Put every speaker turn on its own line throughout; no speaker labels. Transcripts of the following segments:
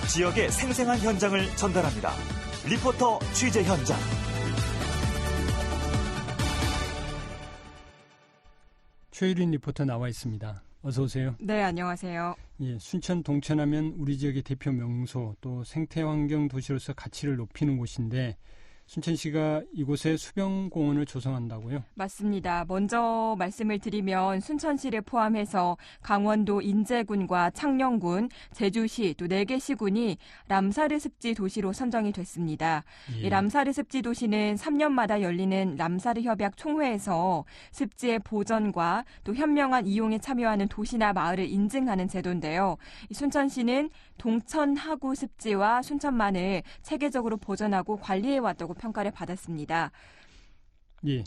지역의 생생한 현장을 전달합니다. 리포터 취재 현장.
최유린 리포터 나와 있습니다. 어서 오세요.
네, 안녕하세요.
예, 순천 동천하면 우리 지역의 대표 명소 또 생태환경 도시로서 가치를 높이는 곳인데 순천시가 이곳에 수변공원을 조성한다고요? 맞습니다.
먼저 말씀을 드리면 순천시를 포함해서 강원도 인제군과 창녕군, 제주시 또 4개 시군이 람사르 습지 도시로 선정이 됐습니다. 이 람사르 습지 도시는 3년마다 열리는 람사르 협약 총회에서 습지의 보전과 또 현명한 이용에 참여하는 도시나 마을을 인증하는 제도인데요. 이 순천시는 동천 하구 습지와 순천만을 체계적으로 보전하고 관리해왔다고 평가를 받았습니다.
예,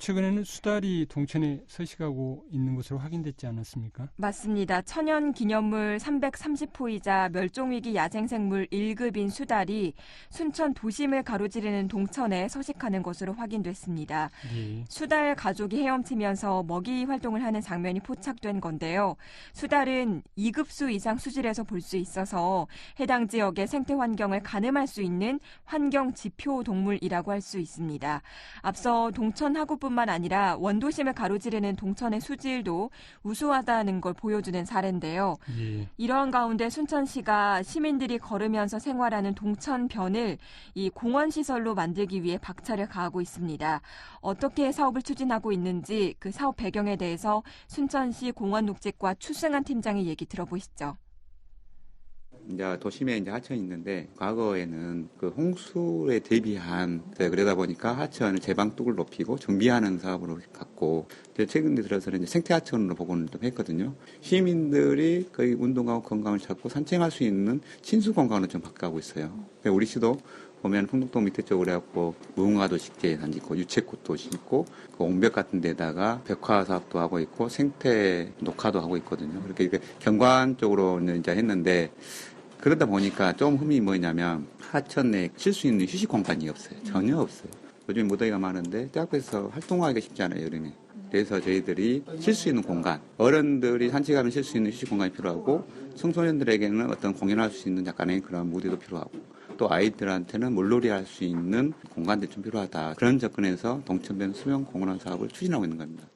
최근에는 수달이 동천에 서식하고 있는 것으로 확인됐지 않았습니까?
맞습니다. 천연기념물 330호이자 멸종위기 야생생물 1급인 수달이 순천 도심을 가로지르는 동천에 서식하는 것으로 확인됐습니다. 예. 수달 가족이 헤엄치면서 먹이 활동을 하는 장면이 포착된 건데요. 수달은 2급수 이상 수질에서 볼 수 있어서 해당 지역의 생태 환경을 가늠할 수 있는 환경 지표 동물이라고 할 수 있습니다. 앞서 동천 하구뿐 뿐만 아니라 원도심을 가로지르는 동천의 수질도 우수하다는 걸 보여주는 사례인데요. 예. 이러한 가운데 순천시가 시민들이 걸으면서 생활하는 동천변을 이 공원시설로 만들기 위해 박차를 가하고 있습니다. 어떻게 사업을 추진하고 있는지 그 사업 배경에 대해서 순천시 공원녹지과 추승한 팀장의 얘기 들어보시죠.
이제 도심에 이제 하천이 있는데 과거에는 그 홍수에 대비한 그러다 보니까 하천을 제방뚝을 높이고 정비하는 사업으로 갔고 최근 들어서는 이제 생태 하천으로 복원을 좀 했거든요. 시민들이 거의 운동하고 건강을 찾고 산책할 수 있는 친수 공간으로 좀 바꿔가고 있어요. 우리 시도 보면 풍덕동 밑에 쪽으로 해갖고 무궁화도 식재 단지 있고 유채꽃도 심고 그 옹벽 같은 데다가 벽화 사업도 하고 있고 생태 녹화도 하고 있거든요. 그렇게 경관 쪽으로는 이제 했는데 그러다 보니까 좀 흠이 뭐냐면 하천 내에 쉴 수 있는 휴식 공간이 없어요. 전혀 없어요. 요즘 무더위가 많은데 때 앞에서 활동하기가 쉽지 않아요, 여름에. 그래서 저희들이 쉴 수 있는 공간, 어른들이 산책하면 쉴 수 있는 휴식 공간이 필요하고 청소년들에게는 어떤 공연할 수 있는 약간의 그런 무대도 필요하고 또 아이들한테는 물놀이 할 수 있는 공간들이 좀 필요하다. 그런 접근에서 동천변 수변 공원화 사업을 추진하고 있는 겁니다.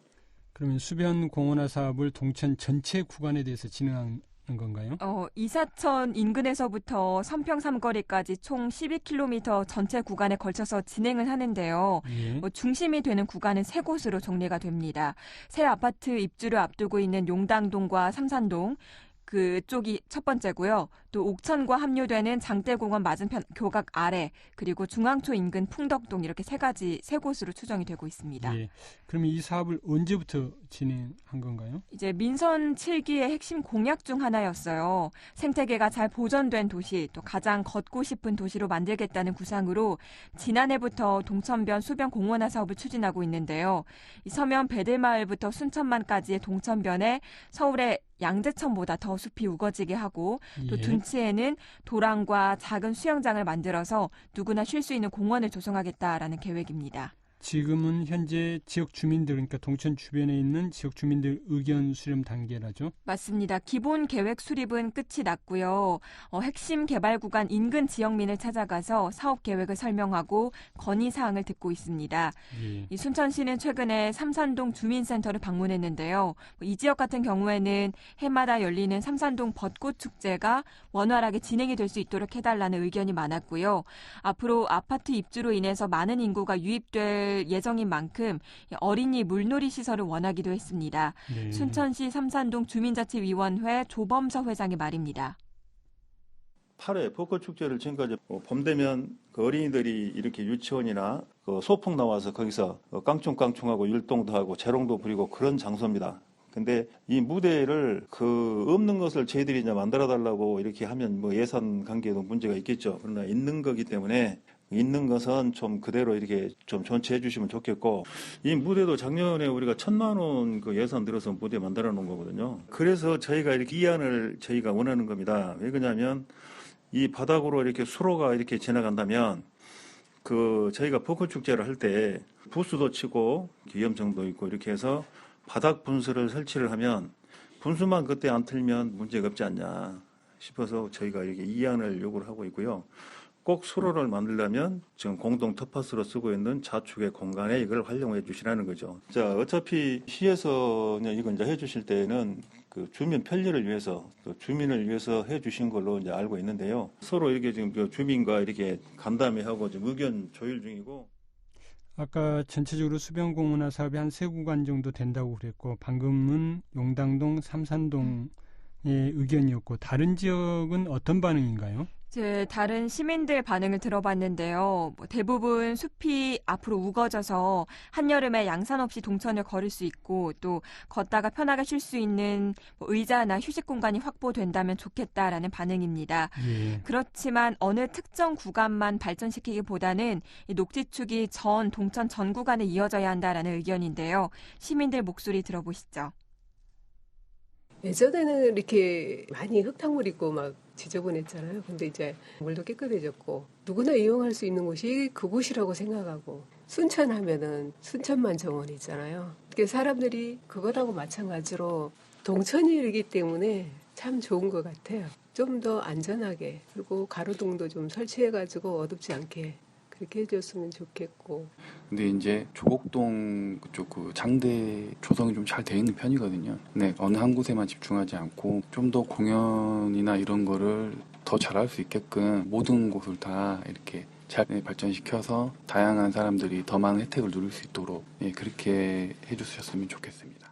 그러면 수변 공원화 사업을 동천 전체 구간에 대해서 진행하는 건가요?
이사천 인근에서부터 선평 삼거리까지 총 12km 전체 구간에 걸쳐서 진행을 하는데요. 예. 중심이 되는 구간은 3곳으로 정리가 됩니다. 새 아파트 입주를 앞두고 있는 용당동과 삼산동, 그쪽이 첫 번째고요. 또 옥천과 합류되는 장대공원 맞은편 교각 아래 그리고 중앙초 인근 풍덕동 이렇게 세 곳으로 추정이 되고 있습니다.
예. 그럼 이 사업을 언제부터 진행한 건가요?
이제 민선 7기의 핵심 공약 중 하나였어요. 생태계가 잘 보존된 도시, 또 가장 걷고 싶은 도시로 만들겠다는 구상으로 지난해부터 동천변 수변 공원화 사업을 추진하고 있는데요. 이 서면 배들마을부터 순천만까지의 동천변에 서울의 양재천보다 더 숲이 우거지게 하고 또 둔치에는 도랑과 작은 수영장을 만들어서 누구나 쉴 수 있는 공원을 조성하겠다라는 계획입니다.
지금은 현재 지역 주민들, 그러니까 동천 주변에 있는 지역 주민들 의견 수렴 단계라죠?
맞습니다. 기본 계획 수립은 끝이 났고요. 핵심 개발 구간 인근 지역민을 찾아가서 사업 계획을 설명하고 건의사항을 듣고 있습니다. 예. 이 순천시는 최근에 삼산동 주민센터를 방문했는데요. 이 지역 같은 경우에는 해마다 열리는 삼산동 벚꽃 축제가 원활하게 진행이 될 수 있도록 해달라는 의견이 많았고요. 앞으로 아파트 입주로 인해서 많은 인구가 유입될 예정인 만큼 어린이 물놀이 시설을 원하기도 했습니다. 네. 순천시 삼산동 주민자치위원회 조범서 회장의 말입니다.
8회 벚꽃축제를 지금까지 봄 되면 그 어린이들이 이렇게 유치원이나 그 소풍 나와서 거기서 깡충깡충하고 율동도 하고 재롱도 부리고 그런 장소입니다. 근데 이 무대를 없는 것을 저희들이 이제 만들어 달라고 이렇게 하면 뭐 예산 관계에도 문제가 있겠죠. 그러나 있는 거기 때문에 있는 것은 좀 그대로 이렇게 좀 존치해 주시면 좋겠고, 이 무대도 작년에 우리가 1,000만 원 그 예산 들어서 무대 만들어 놓은 거거든요. 그래서 저희가 이렇게 이안을 저희가 원하는 겁니다. 왜 그러냐면 이 바닥으로 이렇게 수로가 이렇게 지나간다면 저희가 벚꽃 축제를 할 때 부스도 치고 위험성도 있고 이렇게 해서 바닥 분수를 설치를 하면 분수만 그때 안 틀면 문제가 없지 않냐. 싶어서 저희가 이렇게 이안을 요구를 하고 있고요. 꼭 수로를 만들려면 지금 공동 터파스로 쓰고 있는 자축의 공간에 이걸 활용해 주시라는 거죠. 자, 어차피 시에서 이건 이제 해주실 때에는 그 주민 편리를 위해서 또 주민을 위해서 해주신 걸로 이제 알고 있는데요. 서로 이렇게 지금 그 주민과 이렇게 간담회하고 지금 의견 조율 중이고.
아까 전체적으로 수변공원화 사업이 한 3구간 정도 된다고 그랬고 방금은 용당동, 삼산동의 의견이었고 다른 지역은 어떤 반응인가요?
다른 시민들 반응을 들어봤는데요. 대부분 숲이 앞으로 우거져서 한여름에 양산 없이 동천을 걸을 수 있고 또 걷다가 편하게 쉴 수 있는 의자나 휴식 공간이 확보된다면 좋겠다라는 반응입니다.
예.
그렇지만 어느 특정 구간만 발전시키기보다는 이 녹지축이 전 동천 전 구간에 이어져야 한다라는 의견인데요. 시민들 목소리 들어보시죠.
예전에는 이렇게 많이 흙탕물 있고 막 지저분했잖아요. 근데 이제 물도 깨끗해졌고 누구나 이용할 수 있는 곳이 그곳이라고 생각하고 순천 하면은 순천만 정원이잖아요. 사람들이 그것하고 마찬가지로 동천이기 때문에 참 좋은 것 같아요. 좀 더 안전하게 그리고 가로등도 좀 설치해가지고 어둡지 않게 그렇게 해줬으면 좋겠고.
근데 이제 조곡동 그쪽 그 장대 조성이 좀 잘 돼 있는 편이거든요. 네, 어느 한 곳에만 집중하지 않고 좀 더 공연이나 이런 거를 더 잘할 수 있게끔 모든 곳을 다 이렇게 잘 발전시켜서 다양한 사람들이 더 많은 혜택을 누릴 수 있도록 그렇게 해주셨으면 좋겠습니다.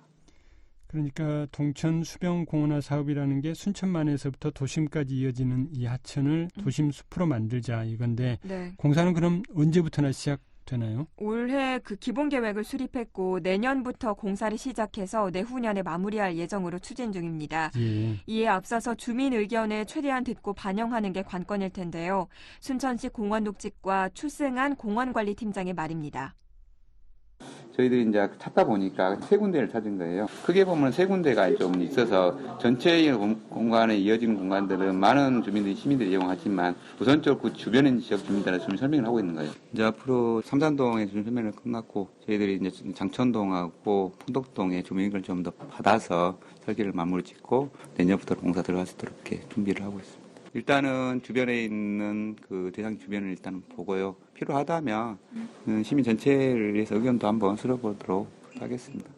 그러니까 동천 수변공원화 사업이라는 게 순천만에서부터 도심까지 이어지는 이 하천을 도심 숲으로 만들자 이건데
네.
공사는 그럼 언제부터나 시작되나요?
올해 그 기본 계획을 수립했고 내년부터 공사를 시작해서 내후년에 마무리할 예정으로 추진 중입니다.
예.
이에 앞서서 주민 의견을 최대한 듣고 반영하는 게 관건일 텐데요. 순천시 공원녹지과 추승한 공원관리팀장의 말입니다.
저희들이 이제 찾다 보니까 3군데를 찾은 거예요. 크게 보면 3군데가 좀 있어서 전체 공간에 이어진 공간들은 많은 주민들이 시민들이 이용하지만 우선적으로 그 주변에 지역 주민들한테 좀 설명을 하고 있는 거예요. 이제 앞으로 삼산동에 좀 설명을 끝났고 저희들이 이제 장천동하고 풍덕동에 주민 의견을 좀 더 받아서 설계를 마무리 짓고 내년부터 공사 들어갈 수 있도록 이렇게 준비를 하고 있습니다. 일단은 주변에 있는 그 대상 주변을 일단 보고요. 필요하다면 시민 전체를 위해서 의견도 한번 들어보도록 하겠습니다.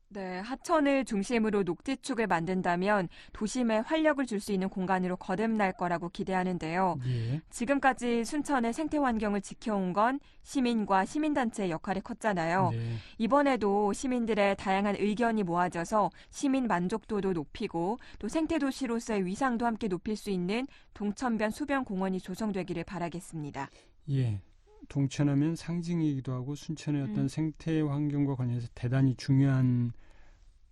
네, 하천을 중심으로 녹지축을 만든다면 도심에 활력을 줄 수 있는 공간으로 거듭날 거라고 기대하는데요.
예.
지금까지 순천의 생태 환경을 지켜온 건 시민과 시민단체의 역할이 컸잖아요.
네.
이번에도 시민들의 다양한 의견이 모아져서 시민 만족도도 높이고 또 생태도시로서의 위상도 함께 높일 수 있는 동천변 수변공원이 조성되기를 바라겠습니다.
예. 동천하면 상징이기도 하고 순천의 어떤 생태 환경과 관련해서 대단히 중요한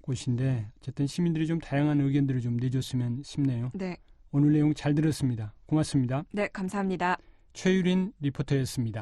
곳인데 어쨌든 시민들이 좀 다양한 의견들을 좀 내줬으면 싶네요.
네.
오늘 내용 잘 들었습니다. 고맙습니다.
네, 감사합니다.
최유린 리포터였습니다.